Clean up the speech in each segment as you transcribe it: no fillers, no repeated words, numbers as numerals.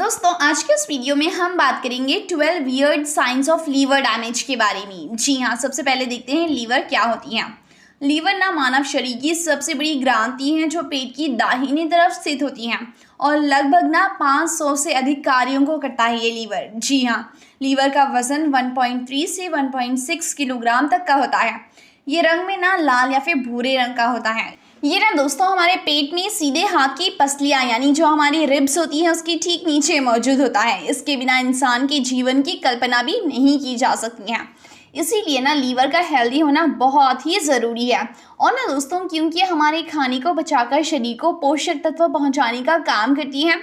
दोस्तों आज के इस वीडियो में हम बात करेंगे 12 weird science of liver damage के बारे में। जी हाँ, सबसे पहले देखते हैं लीवर क्या होती है। लीवर ना मानव शरीर की सबसे बड़ी ग्रंथि है जो पेट की दाहिनी तरफ स्थित होती है और लगभग ना 500 से अधिक कार्यों को करता है ये लीवर। जी हाँ, लीवर का वजन 1.3 से 1.6 किलोग्राम तक का होता है। ये रंग में ना लाल या फिर भूरे रंग का होता है। ये ना दोस्तों हमारे पेट में सीधे हाथ की पसलियाँ यानी जो हमारी रिब्स होती हैं उसकी ठीक नीचे मौजूद होता है। इसके बिना इंसान के जीवन की कल्पना भी नहीं की जा सकती है। इसीलिए ना लीवर का हेल्दी होना बहुत ही ज़रूरी है। और ना दोस्तों क्योंकि हमारे खाने को बचाकर शरीर को पोषक तत्व पहुंचाने का काम करती है।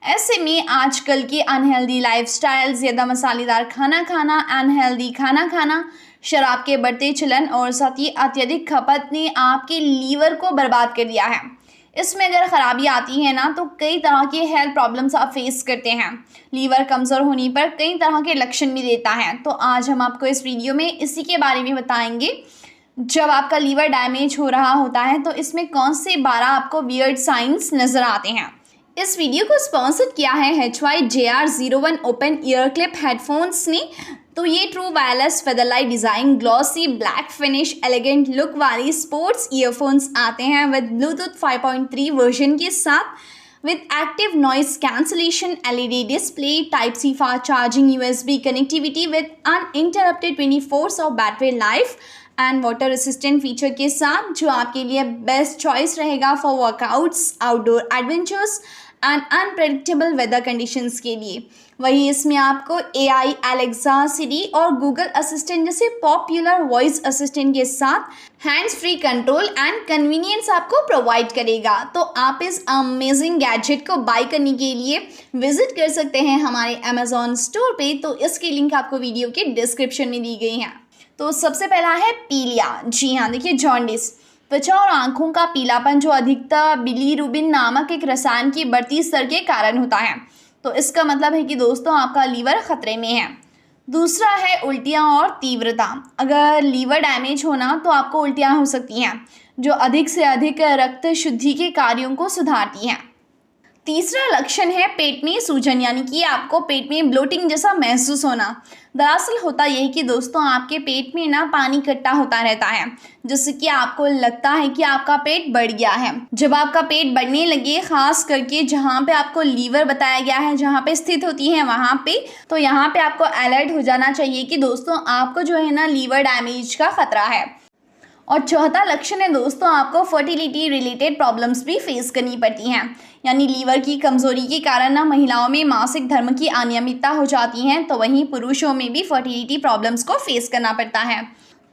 ऐसे में आजकल की अनहेल्दी लाइफस्टाइल, ज़्यादा मसालेदार खाना खाना, अनहेल्दी खाना खाना, शराब के बढ़ते चलन और साथ ही अत्यधिक खपत ने आपके लीवर को बर्बाद कर दिया है। इसमें अगर ख़राबी आती है ना तो कई तरह के हेल्थ प्रॉब्लम्स आप फेस करते हैं। लीवर कमज़ोर होने पर कई तरह के लक्षण भी देता है। तो आज हम आपको इस वीडियो में इसी के बारे में बताएंगे। जब आपका लीवर डैमेज हो रहा होता है तो इसमें कौन से 12 आपको वियर्ड साइंस नज़र आते हैं। इस वीडियो को स्पॉन्सर किया है HYJR01 open year clip headphones ने। तो ये true wireless featherlight design glossy black finish elegant look वाली स्पोर्ट्स ईयरफोन्स आते हैं विद ब्लूटूथ 5.3 वर्जन के साथ with active noise cancellation, LED display, type C fast charging, USB connectivity with uninterrupted 24 of battery life and water resistant feature के साथ, जो आपके लिए बेस्ट चॉइस रहेगा for workouts, outdoor adventures and unpredictable weather conditions के लिए। वही इसमें आपको AI, एलेक्सा, सिरी और गूगल असिस्टेंट जैसे पॉपुलर वॉइस असिस्टेंट के साथ hands free control and convenience आपको प्रोवाइड करेगा। तो आप इस अमेजिंग गैजेट को बाय करने के लिए विजिट कर सकते हैं हमारे अमेजॉन स्टोर पे। तो इसकी लिंक आपको वीडियो के डिस्क्रिप्शन में दी गई है। तो सबसे पहला है पीलिया। जी हाँ, देखिए जॉन्डिस, त्वचा और आंखों का पीलापन जो अधिकतर बिलीरुबिन नामक एक रसायन की बढ़ती स्तर के कारण होता है। तो इसका मतलब है कि दोस्तों आपका लीवर खतरे में है। दूसरा है उल्टियाँ और तीव्रता। अगर लीवर डैमेज होना तो आपको उल्टियाँ हो सकती हैं जो अधिक से अधिक रक्त शुद्धि के कार्यों को सुधारती हैं। तीसरा लक्षण है पेट में सूजन, यानी कि आपको पेट में ब्लोटिंग जैसा महसूस होना। दरअसल होता यही कि दोस्तों आपके पेट में ना पानी इकट्ठा होता रहता है जिससे कि आपको लगता है कि आपका पेट बढ़ गया है। जब आपका पेट बढ़ने लगे, खास करके जहाँ पे आपको लीवर बताया गया है जहाँ पे स्थित होती है वहाँ पे, तो यहाँ पे आपको अलर्ट हो जाना चाहिए कि दोस्तों आपको जो है ना लीवर डैमेज का खतरा है। और चौथा लक्षण है दोस्तों आपको फर्टिलिटी रिलेटेड प्रॉब्लम्स भी फेस करनी पड़ती हैं। यानी लीवर की कमज़ोरी के कारण ना महिलाओं में मासिक धर्म की अनियमितता हो जाती है, तो वहीं पुरुषों में भी फर्टिलिटी प्रॉब्लम्स को फेस करना पड़ता है।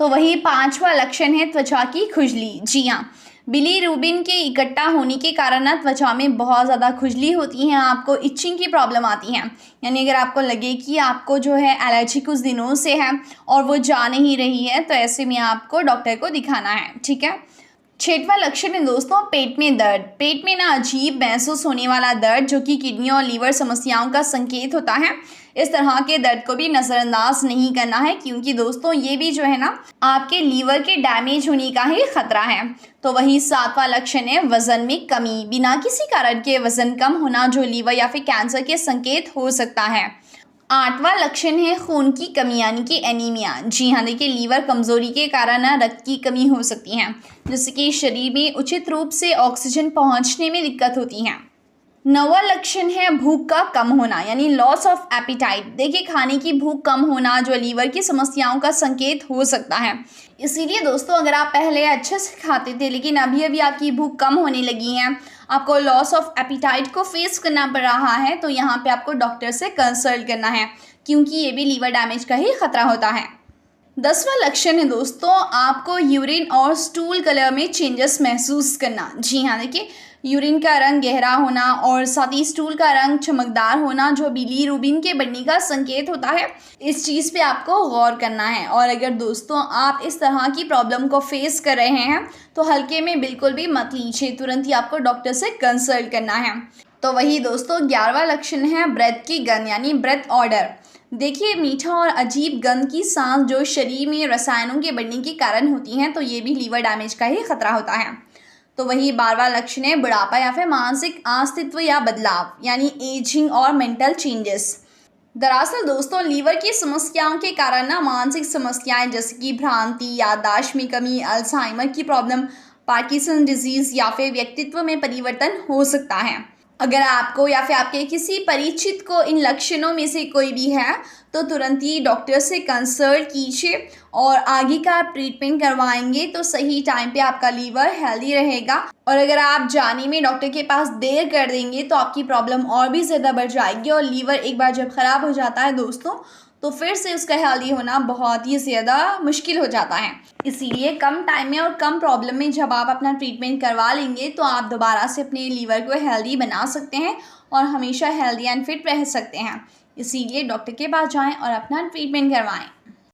तो वही पांचवा लक्षण है त्वचा की खुजली। जी हाँ, बिलीरुबिन के इकट्ठा होने के कारण ना त्वचा में बहुत ज़्यादा खुजली होती है, आपको इचिंग की प्रॉब्लम आती है। यानी अगर आपको लगे कि आपको जो है एलर्जी कुछ दिनों से है और वो जा नहीं रही है तो ऐसे में आपको डॉक्टर को दिखाना है, ठीक है। छठवां लक्षण है दोस्तों पेट में दर्द। पेट में ना अजीब महसूस होने वाला दर्द जो कि किडनी और लीवर समस्याओं का संकेत होता है। इस तरह के दर्द को भी नज़रअंदाज नहीं करना है क्योंकि दोस्तों ये भी जो है ना आपके लीवर के डैमेज होने का ही खतरा है। तो वही सातवां लक्षण है वज़न में कमी। बिना किसी कारण के वज़न कम होना जो लीवर या फिर कैंसर के संकेत हो सकता है। आठवां लक्षण है खून की कमी यानी कि एनीमिया। जी हाँ, देखिए लीवर कमज़ोरी के कारण ना रक्त की कमी हो सकती है जिससे कि शरीर में उचित रूप से ऑक्सीजन पहुंचने में दिक्कत होती है। नौवां लक्षण है भूख का कम होना यानी लॉस ऑफ एपिटाइट। देखिए खाने की भूख कम होना जो लीवर की समस्याओं का संकेत हो सकता है। इसीलिए दोस्तों अगर आप पहले अच्छे से खाते थे लेकिन अभी अभी आपकी भूख कम होने लगी है, आपको लॉस ऑफ एपिटाइट को फेस करना पड़ रहा है, तो यहाँ पे आपको डॉक्टर से कंसल्ट करना है क्योंकि ये भी लीवर डैमेज का ही खतरा होता है। 10वां लक्षण है दोस्तों आपको यूरिन और स्टूल कलर में चेंजेस महसूस करना। जी हाँ, देखिए यूरिन का रंग गहरा होना और साथ ही स्टूल का रंग चमकदार होना जो बिलीरुबिन के बढ़ने का संकेत होता है। इस चीज़ पे आपको गौर करना है। और अगर दोस्तों आप इस तरह की प्रॉब्लम को फेस कर रहे हैं तो हल्के में बिल्कुल भी मत लीजिए, तुरंत ही आपको डॉक्टर से कंसल्ट करना है। तो वही दोस्तों 11वां लक्षण है ब्रेथ की गंध यानी ब्रेथ ऑर्डर। देखिए मीठा और अजीब गंध की सांस जो शरीर में रसायनों के बढ़ने के कारण होती हैं, तो ये भी लीवर डैमेज का ही खतरा होता है। तो वही बार बार लक्षण है बुढ़ापा या फिर मानसिक अस्तित्व या बदलाव यानी एजिंग और मेंटल चेंजेस। दरअसल दोस्तों लीवर की समस्याओं के कारण ना मानसिक समस्याएं जैसे कि भ्रांति, याददाश्त में कमी, अल्जाइमर की प्रॉब्लम, पार्किंसन डिजीज या फिर व्यक्तित्व में परिवर्तन हो सकता है। अगर आपको या फिर आपके किसी परिचित को इन लक्षणों में से कोई भी है तो तुरंत ही डॉक्टर से कंसल्ट कीजिए और आगे का आप ट्रीटमेंट करवाएंगे तो सही टाइम पे आपका लीवर हेल्दी रहेगा। और अगर आप जाने में डॉक्टर के पास देर कर देंगे तो आपकी प्रॉब्लम और भी ज़्यादा बढ़ जाएगी और लीवर एक बार जब ख़राब हो जाता है दोस्तों तो फिर से उसका हेल्दी होना बहुत ही ज़्यादा मुश्किल हो जाता है। इसीलिए कम टाइम में और कम प्रॉब्लम में जब आप अपना ट्रीटमेंट करवा लेंगे तो आप दोबारा से अपने लीवर को हेल्दी बना सकते हैं और हमेशा हेल्दी एंड फिट रह सकते हैं। इसीलिए डॉक्टर के पास जाएं और अपना ट्रीटमेंट करवाएं।